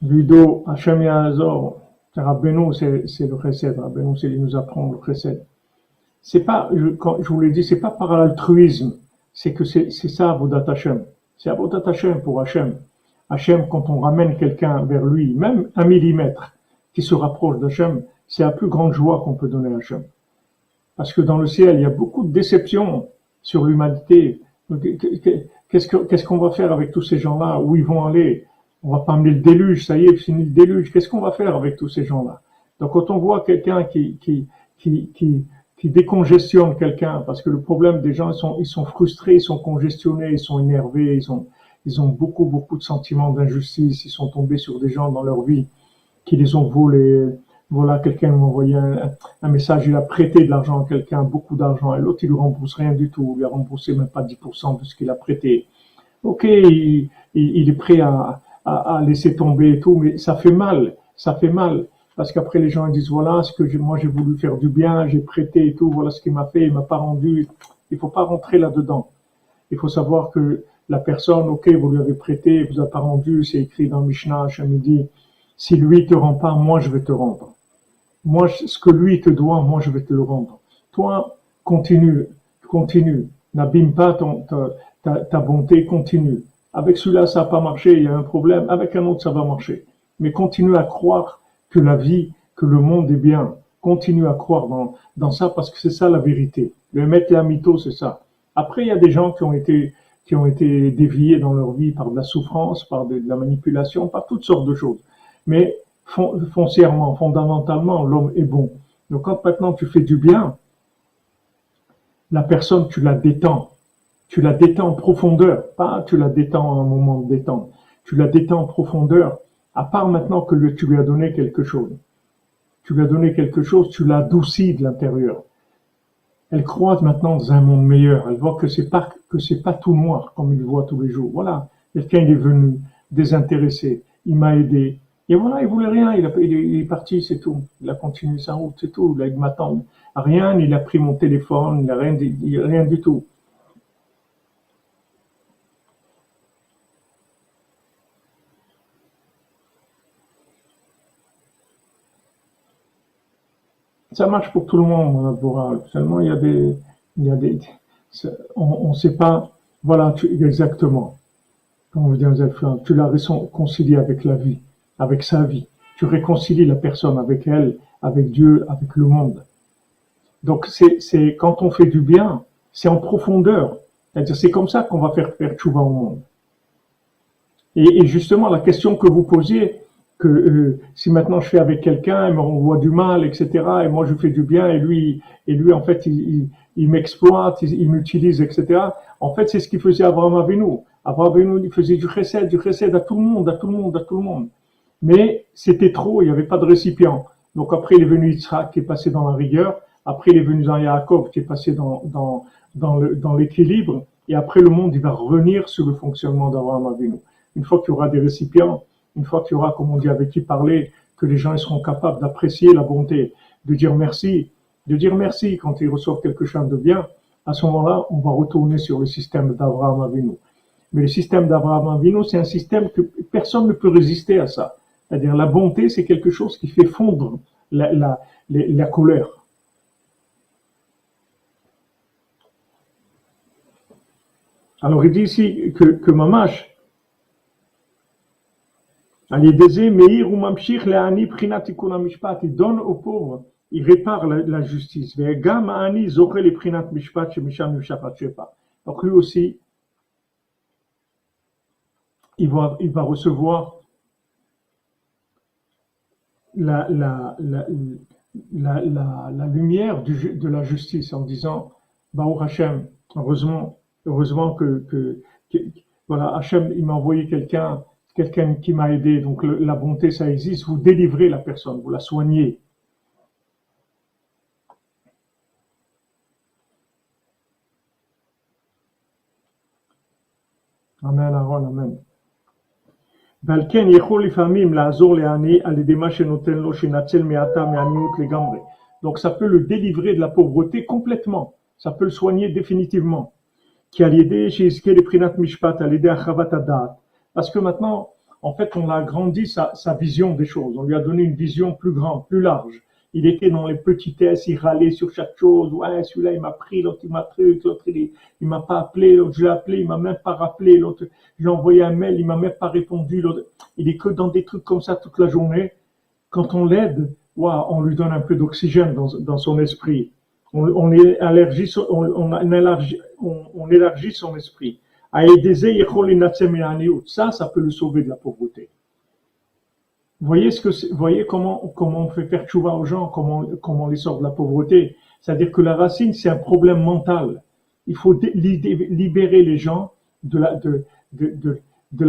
Speaker 1: Ludo, Hachem Yazor, Rabbeinu, c'est le chesed, Rabbeinu, c'est il nous apprend le chesed. C'est pas, quand je vous l'ai dit, c'est pas par l'altruisme, c'est que c'est ça Avodat Hashem. C'est Avodat Hashem pour Hashem. Hashem, quand on ramène quelqu'un vers lui, même 1 millimètre, qui se rapproche d'Hachem, c'est la plus grande joie qu'on peut donner à Hachem. Parce que dans le ciel, il y a beaucoup de déceptions sur l'humanité. Qu'est-ce qu'on va faire avec tous ces gens-là? Où ils vont aller? On va pas amener le déluge, ça y est, fini le déluge. Qu'est-ce qu'on va faire avec tous ces gens-là? Donc quand on voit quelqu'un qui décongestionne quelqu'un, parce que le problème des gens, ils sont frustrés, ils sont congestionnés, ils sont énervés, ils ont beaucoup de sentiments d'injustice, ils sont tombés sur des gens dans leur vie qui les ont volés. Voilà, quelqu'un m'a envoyé un message, il a prêté de l'argent à quelqu'un, beaucoup d'argent, et l'autre il lui rembourse rien du tout, il lui a remboursé même pas 10% de ce qu'il a prêté. Ok, il est prêt à laisser tomber et tout, mais ça fait mal, parce qu'après les gens ils disent voilà, ce que moi j'ai voulu faire du bien, j'ai prêté et tout, voilà ce qu'il m'a fait, il m'a pas rendu. Il faut pas rentrer là-dedans. Il faut savoir que la personne, ok, vous lui avez prêté, vous a pas rendu, c'est écrit dans Mishnah, Hachem dit, si lui te rend pas, moi je vais te rendre. Moi, ce que lui te doit, moi je vais te le rendre. Toi, continue, n'abîme pas ta bonté, continue. Avec celui-là, ça n'a pas marché, il y a un problème. Avec un autre, ça va marcher. Mais continue à croire que la vie, que le monde est bien. Continue à croire dans ça parce que c'est ça la vérité. Le mettre la mytho, c'est ça. Après, il y a des gens qui ont été déviés dans leur vie par de la souffrance, par de la manipulation, par toutes sortes de choses. Mais foncièrement, fondamentalement, l'homme est bon. Donc quand maintenant tu fais du bien, la personne, tu la détends. Tu la détends en profondeur, pas tu la détends à un moment de détente. Tu la détends en profondeur, à part maintenant que tu lui as donné quelque chose. Tu lui as donné quelque chose, tu l'as adouci de l'intérieur. Elle croit maintenant dans un monde meilleur. Elle voit que c'est pas tout noir comme il voit tous les jours. Voilà, quelqu'un il est venu désintéressé, il m'a aidé. Et voilà, il voulait rien, il est parti, c'est tout. Il a continué sa route, c'est tout. Là, il m'attend. Rien, il a pris mon téléphone, il a rien du tout. Ça marche pour tout le monde, mon Abdoural. Seulement, il y a des, on sait pas, voilà, exactement. Comme vous dites, tu la réconcilies avec la vie, avec sa vie. Tu réconcilies la personne avec elle, avec Dieu, avec le monde. Donc, quand on fait du bien, c'est en profondeur. C'est-à-dire, c'est comme ça qu'on va faire tchouva au monde. Et justement, la question que vous posiez, que si maintenant je fais avec quelqu'un, il me renvoie du mal, etc., et moi je fais du bien, et lui en fait, il m'exploite, il m'utilise, etc. En fait, c'est ce qu'il faisait Abraham Avinu. Abraham Avinu, il faisait du chesed à tout le monde. Mais c'était trop, il n'y avait pas de récipient. Donc après, il est venu Yitzhak, qui est passé dans la rigueur. Après, il est venu dans Yaakov, qui est passé dans l'équilibre. Et après, le monde, il va revenir sur le fonctionnement d'Abraham Avinu. Une fois qu'il y aura des récipients, une fois qu'il y aura, comme on dit, avec qui parler, que les gens ils seront capables d'apprécier la bonté, de dire merci quand ils reçoivent quelque chose de bien, à ce moment-là, on va retourner sur le système d'Abraham Avinu. Mais le système d'Abraham Avinu, c'est un système que personne ne peut résister à ça. C'est-à-dire la bonté, c'est quelque chose qui fait fondre la colère. Alors il dit ici que Mamash, il donne aux pauvres, il répare la justice. Donc lui aussi, il va recevoir la lumière de la justice en disant, Baruch Hashem, heureusement que voilà, Hashem, il m'a envoyé quelqu'un qui m'a aidé. Donc la bonté, ça existe. Vous délivrez la personne, vous la soignez. Amen, Aaron, amen. Donc ça peut le délivrer de la pauvreté complètement. Ça peut le soigner définitivement. Parce que maintenant, en fait, on a agrandi sa vision des choses. On lui a donné une vision plus grande, plus large. Il était dans les petitesses, il râlait sur chaque chose. Ouais, celui-là, il m'a pris, l'autre, il m'a pris, l'autre, il m'a pas appelé, l'autre, je l'ai appelé, il m'a même pas rappelé, l'autre, je lui ai envoyé un mail, il m'a même pas répondu, l'autre. Il est que dans des trucs comme ça toute la journée. Quand on l'aide, ouais, on lui donne un peu d'oxygène dans son esprit. On élargit son esprit. Ça peut le sauver de la pauvreté. Voyez comment on fait faire tchouva aux gens, comment on les sort de la pauvreté. C'est-à-dire que la racine, c'est un problème mental. Il faut libérer les gens de la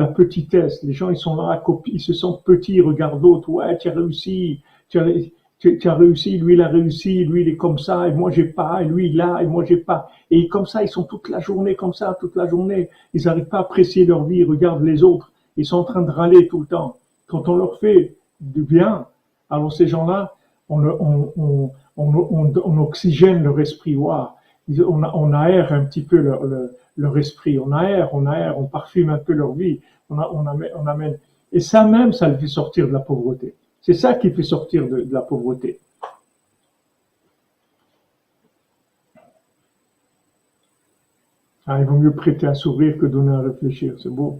Speaker 1: petitesse. Les gens, ils sont là, ils se sentent petits, ils regardent l'autre. Ouais, tu as réussi, lui il a réussi, lui il est comme ça, et moi j'ai pas, et lui il a, et moi j'ai pas. Et comme ça, ils sont toute la journée comme ça, toute la journée. Ils n'arrivent pas à apprécier leur vie, ils regardent les autres. Ils sont en train de râler tout le temps. Quand on leur fait du bien, alors ces gens-là, on oxygène leur esprit. Wow. On aère un petit peu leur esprit. On aère, on parfume un peu leur vie. On amène. Et ça même, ça le fait sortir de la pauvreté. C'est ça qui fait sortir de la pauvreté. Ah, il vaut mieux prêter un sourire que donner à réfléchir. C'est beau.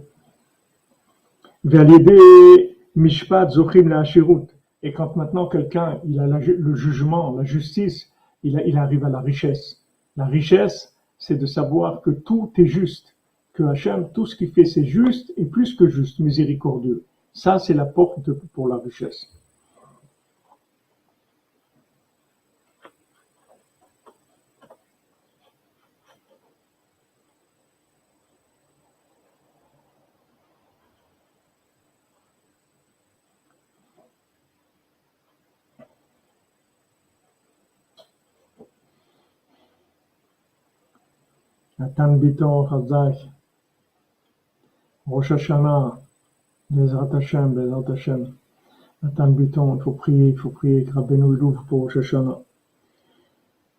Speaker 1: Mishpat zochim la'ashirut. Et quand maintenant quelqu'un, il a le jugement, la justice, il arrive à la richesse. La richesse, c'est de savoir que tout est juste, que Hachem, tout ce qu'il fait, c'est juste et plus que juste, miséricordieux. Ça, c'est la porte pour la richesse. Natan Biton Chazak, Rosh Hashanah, Bezrat Hashem. Natan Biton, il faut prier, que Rabbeinu l'ouvre pour Rosh Hashanah.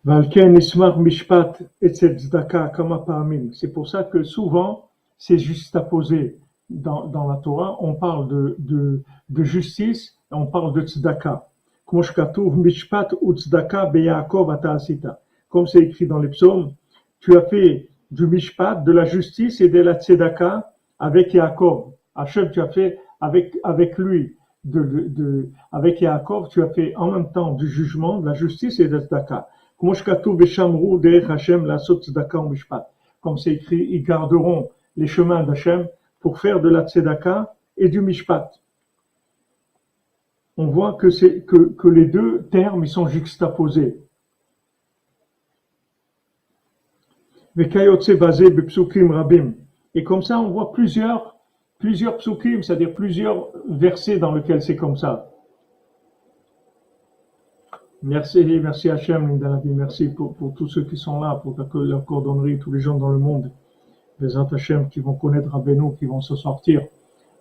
Speaker 1: Valken Ismar Mishpat et Tzedaka Kama Pa'amim. C'est pour ça que souvent, c'est juxtaposé dans la Torah, on parle de justice et on parle de Tzedaka. Comme Mishpat ou Tzedaka Be'Yaakov Ata Asita. Comme c'est écrit dans les psaumes, tu as fait du Mishpat, de la justice et de la Tzedaka avec Yaakov. Hachem, tu as fait avec lui, avec Yaakov, tu as fait en même temps du jugement, de la justice et de la Tzedaka. Comme c'est écrit, ils garderont les chemins d'Hachem pour faire de la Tzedaka et du Mishpat. On voit que les deux termes, ils sont juxtaposés. Et comme ça, on voit plusieurs psukim, c'est-à-dire plusieurs versets dans lesquels c'est comme ça. Merci, merci Hachem, Linda Lavi, merci pour tous ceux qui sont là, pour leur cordonnerie, tous les gens dans le monde, les Hachem qui vont connaître Rabbeinu, qui vont se sortir.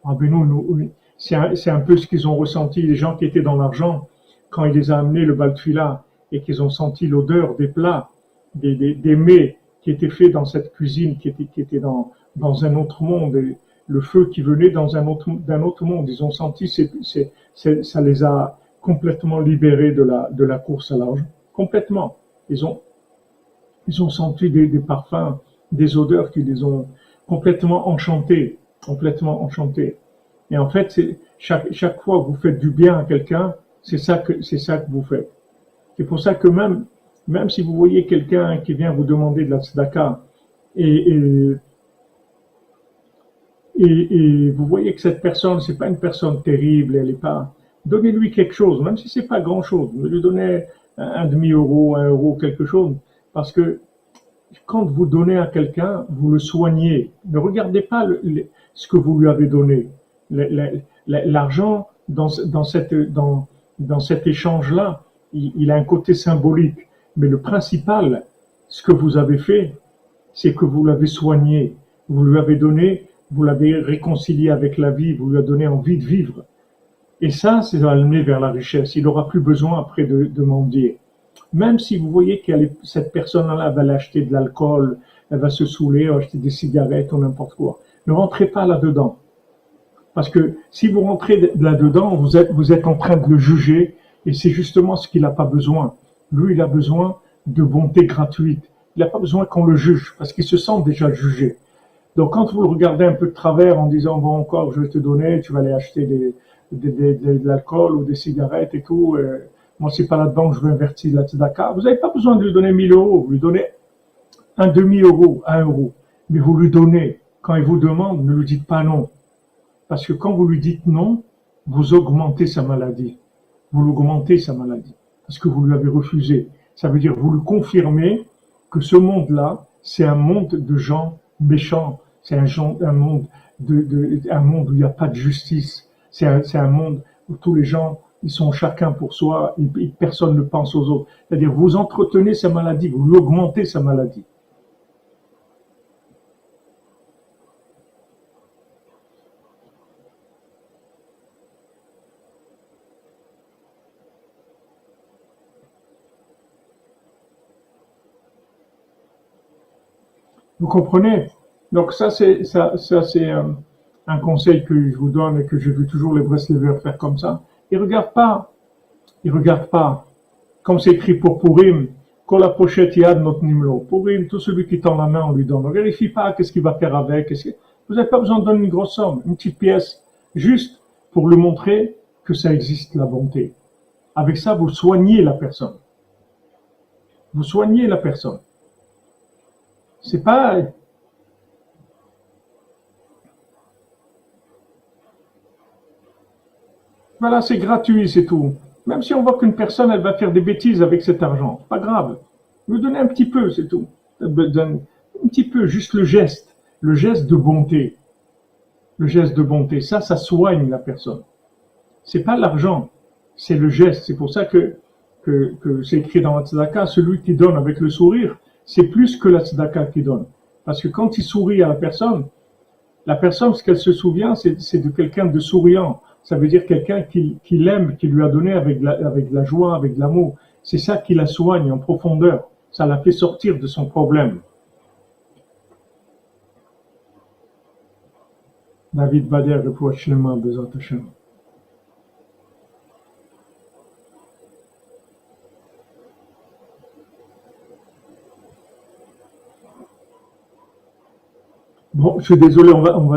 Speaker 1: Rabbeinu, c'est un peu ce qu'ils ont ressenti, les gens qui étaient dans l'argent, quand il les a amenés le Baltfila, et qu'ils ont senti l'odeur des plats, des mets qui étaient faits dans cette cuisine, qui était dans un autre monde, et le feu qui venait d'un autre monde. Ils ont senti, ça les a complètement libérés de la course à l'argent. Complètement. Ils ont, ils ont senti des parfums, des odeurs qui les ont complètement enchantés, complètement enchantés. Et en fait, chaque fois que vous faites du bien à quelqu'un, c'est ça que vous faites. C'est pour ça que même si vous voyez quelqu'un qui vient vous demander de la tzedaka et, et, et vous voyez que cette personne, c'est pas une personne terrible, elle est pas, donnez-lui quelque chose, même si c'est pas grand chose, vous lui donnez un demi-euro, un euro, quelque chose, parce que quand vous donnez à quelqu'un, vous le soignez. Ne regardez pas ce que vous lui avez donné. L'argent, dans cet échange-là, il a un côté symbolique. Mais le principal, ce que vous avez fait, c'est que vous l'avez soigné. Vous lui avez donné, vous l'avez réconcilié avec la vie, vous lui avez donné envie de vivre. Et ça, c'est va l'amener vers la richesse. Il n'aura plus besoin après de mendier. Même si vous voyez que cette personne-là va l'acheter de l'alcool, elle va se saouler, acheter des cigarettes ou n'importe quoi. Ne rentrez pas là-dedans. Parce que si vous rentrez là-dedans, vous êtes en train de le juger et c'est justement ce qu'il n'a pas besoin. Lui, il a besoin de bonté gratuite. Il n'a pas besoin qu'on le juge parce qu'il se sent déjà jugé. Donc quand vous le regardez un peu de travers en disant bon encore je vais te donner, tu vas aller acheter de l'alcool ou des cigarettes et tout, moi c'est pas là-dedans que je vais invertir la tzedaka. Vous n'avez pas besoin de lui donner 1000 euros, vous lui donnez un demi-euro, un euro. Mais vous lui donnez. Quand il vous demande, ne lui dites pas non. Parce que quand vous lui dites non, vous augmentez sa maladie. Vous l'augmentez sa maladie. Parce que vous lui avez refusé. Ça veut dire vous lui confirmez que ce monde-là, c'est un monde de gens méchants. C'est un monde un monde où il n'y a pas de justice. C'est un monde où tous les gens, ils sont chacun pour soi et personne ne pense aux autres. C'est-à-dire vous entretenez sa maladie, vous lui augmentez sa maladie. Vous comprenez? Donc ça c'est un conseil que je vous donne et que j'ai vu toujours les Breslevers faire comme ça. Ils regardent pas. Comme c'est écrit pour Purim, quand la pochette yad notre nimlo. Purim, tout celui qui tend la main, on lui donne. Ne vérifie pas qu'est-ce qu'il va faire avec. Vous n'avez pas besoin de donner une grosse somme, une petite pièce, juste pour lui montrer que ça existe la bonté. Avec ça, vous soignez la personne. Vous soignez la personne. C'est pas. Voilà, c'est gratuit, c'est tout. Même si on voit qu'une personne, elle va faire des bêtises avec cet argent, pas grave. Lui donner un petit peu, c'est tout. Un petit peu, juste le geste de bonté, le geste de bonté. Ça soigne la personne. C'est pas l'argent, c'est le geste. C'est pour ça que c'est écrit dans la tzedaka, celui qui donne avec le sourire, c'est plus que la tzedaka qui donne. Parce que quand il sourit à la personne, ce qu'elle se souvient, c'est de quelqu'un de souriant. Ça veut dire quelqu'un qui l'aime, qui lui a donné avec la joie, avec l'amour. C'est ça qui la soigne en profondeur. Ça la fait sortir de son problème. David Bader, Refoua Shlema, Bezat Hashem. Bon, je suis désolé,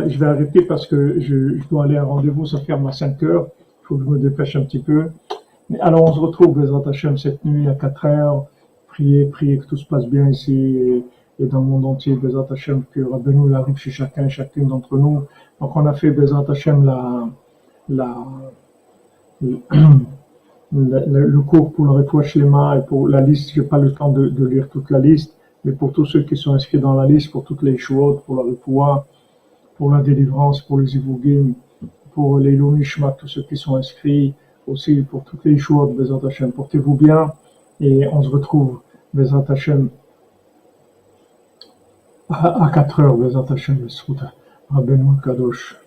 Speaker 1: je vais arrêter parce que je dois aller à un rendez-vous, ça ferme à 5 heures. Il faut que je me dépêche un petit peu. Mais alors, on se retrouve, Bezrat Hashem, cette nuit à 4 heures. Priez que tout se passe bien ici et dans le monde entier. Bezrat Hashem, que Rabbeinu arrive chez chacun et chacune d'entre nous. Donc, on a fait Bezrat Hashem la, le cours pour le Refoua Shlema et pour la liste. Je n'ai pas le temps de lire toute la liste. Mais pour tous ceux qui sont inscrits dans la liste, pour toutes les Shuot, pour la Refoua, pour la délivrance, pour les Ivugim, pour les Lounishma, tous ceux qui sont inscrits, aussi pour toutes les jours de Bezrat Hashem. Portez-vous bien et on se retrouve Bezrat Hashem à 4 heures Bezrat Hashem. Rabbeinu Kadosh.